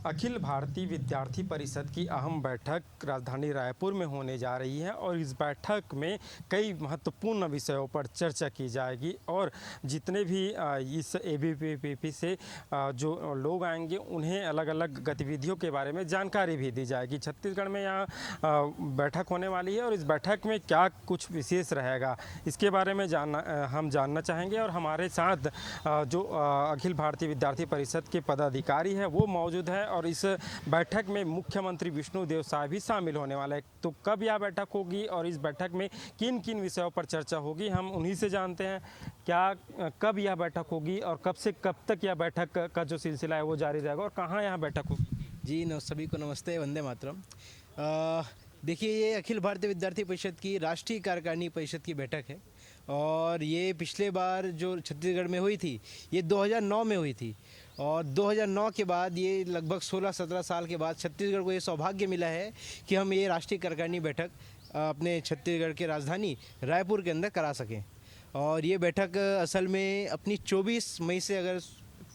अखिल भारतीय विद्यार्थी परिषद की अहम बैठक राजधानी रायपुर में होने जा रही है और इस बैठक में कई महत्वपूर्ण विषयों पर चर्चा की जाएगी और जितने भी इस एबीवीपी से जो लोग आएंगे उन्हें अलग अलग गतिविधियों के बारे में जानकारी भी दी जाएगी। छत्तीसगढ़ में यहाँ बैठक होने वाली है और इस बैठक में क्या कुछ विशेष रहेगा इसके बारे में हम जानना चाहेंगे और हमारे साथ जो अखिल भारतीय विद्यार्थी परिषद के पदाधिकारी है वो मौजूद है और इस बैठक में मुख्यमंत्री विष्णुदेव साय भी शामिल होने वाला है। तो कब यह बैठक होगी और इस बैठक में किन किन विषयों पर चर्चा होगी हम उन्हीं से जानते हैं। कब यह बैठक होगी और कब से कब तक यह बैठक का जो सिलसिला है वो जारी रहेगा और कहाँ यह बैठक होगी? जी सभी को नमस्ते, वंदे मातरम। देखिए, ये अखिल भारतीय विद्यार्थी परिषद की राष्ट्रीय कार्यकारिणी परिषद की बैठक है और ये पिछले बार जो छत्तीसगढ़ में हुई थी ये 2009 में हुई थी और 2009 के बाद ये लगभग 16-17 साल के बाद छत्तीसगढ़ को ये सौभाग्य मिला है कि हम ये राष्ट्रीय कार्यकारिणी बैठक अपने छत्तीसगढ़ के राजधानी रायपुर के अंदर करा सकें। और ये बैठक असल में अपनी 24 मई से अगर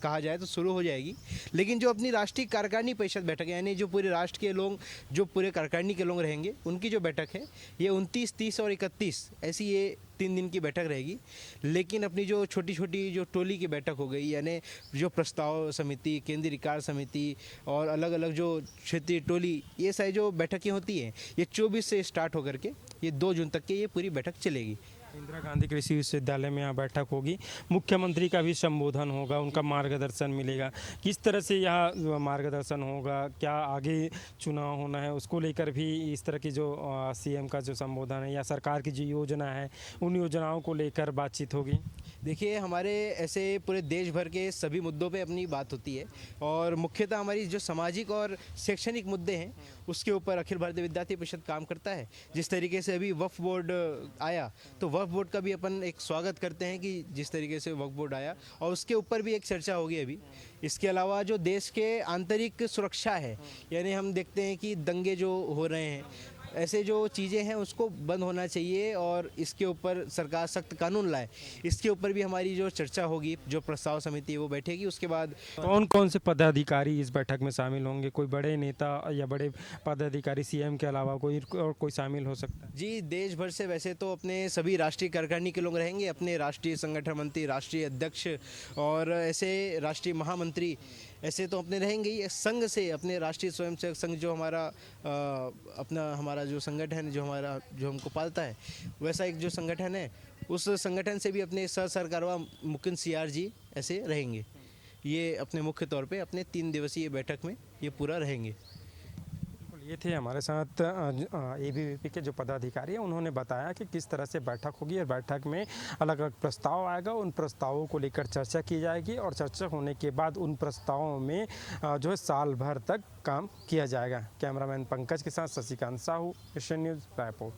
कहा जाए तो शुरू हो जाएगी, लेकिन जो अपनी राष्ट्रीय कार्यकारिणी परिषद बैठक है यानी जो पूरे राष्ट्र के लोग जो पूरे कार्यकारिणी के लोग रहेंगे उनकी जो बैठक है ये 29, 30 और 31 ऐसी ये 3 दिन की बैठक रहेगी। लेकिन अपनी जो छोटी छोटी जो टोली की बैठक हो गई यानी जो प्रस्ताव समिति, केंद्रीय कार्य समिति और अलग अलग जो क्षेत्रीय टोली, ये सारी जो बैठकें होती हैं ये 24 से स्टार्ट होकर के ये 2 जून तक के ये पूरी बैठक चलेगी। इंदिरा गांधी कृषि विश्वविद्यालय में यहाँ बैठक होगी, मुख्यमंत्री का भी संबोधन होगा, उनका मार्गदर्शन मिलेगा। किस तरह से यह मार्गदर्शन होगा, क्या आगे चुनाव होना है उसको लेकर भी इस तरह की जो सीएम का जो संबोधन है या सरकार की जो योजना है उन योजनाओं को लेकर बातचीत होगी? देखिए, हमारे ऐसे पूरे देश भर के सभी मुद्दों पे अपनी बात होती है और मुख्यतः हमारी जो सामाजिक और शैक्षणिक मुद्दे हैं उसके ऊपर अखिल भारतीय विद्यार्थी परिषद काम करता है। जिस तरीके से अभी वक्फ बोर्ड आया तो वक्फ बोर्ड का भी अपन एक स्वागत करते हैं कि जिस तरीके से वक्फ बोर्ड आया और उसके ऊपर भी एक चर्चा होगी अभी। इसके अलावा जो देश के आंतरिक सुरक्षा है यानी हम देखते हैं कि दंगे जो हो रहे हैं, ऐसे जो चीज़ें हैं उसको बंद होना चाहिए और इसके ऊपर सरकार सख्त कानून लाए, इसके ऊपर भी हमारी जो चर्चा होगी, जो प्रस्ताव समिति वो बैठेगी। उसके बाद कौन कौन से पदाधिकारी इस बैठक में शामिल होंगे? कोई बड़े नेता या बड़े पदाधिकारी सीएम के अलावा कोई शामिल हो सकता है? जी, देश भर से वैसे तो अपने सभी राष्ट्रीय कार्यकारिणी के लोग रहेंगे, अपने राष्ट्रीय संगठन मंत्री, राष्ट्रीय अध्यक्ष और ऐसे राष्ट्रीय महामंत्री ऐसे तो अपने रहेंगे ही। संघ से अपने राष्ट्रीय स्वयंसेवक संघ जो हमारा जो संगठन जो हमको पालता है वैसा एक जो संगठन है उस संगठन से भी अपने सरकारवा मुकुंद सीआर जी ऐसे रहेंगे। ये अपने मुख्य तौर पे अपने 3 दिवसीय बैठक में ये पूरा रहेंगे। ये थे हमारे साथ एबीवीपी के जो पदाधिकारी हैं, उन्होंने बताया कि किस तरह से बैठक होगी और बैठक में अलग अलग प्रस्ताव आएगा, उन प्रस्तावों को लेकर चर्चा की जाएगी और चर्चा होने के बाद उन प्रस्तावों में जो है साल भर तक काम किया जाएगा। कैमरामैन पंकज के साथ शशिकांत साहू, एशियन न्यूज़, रायपुर।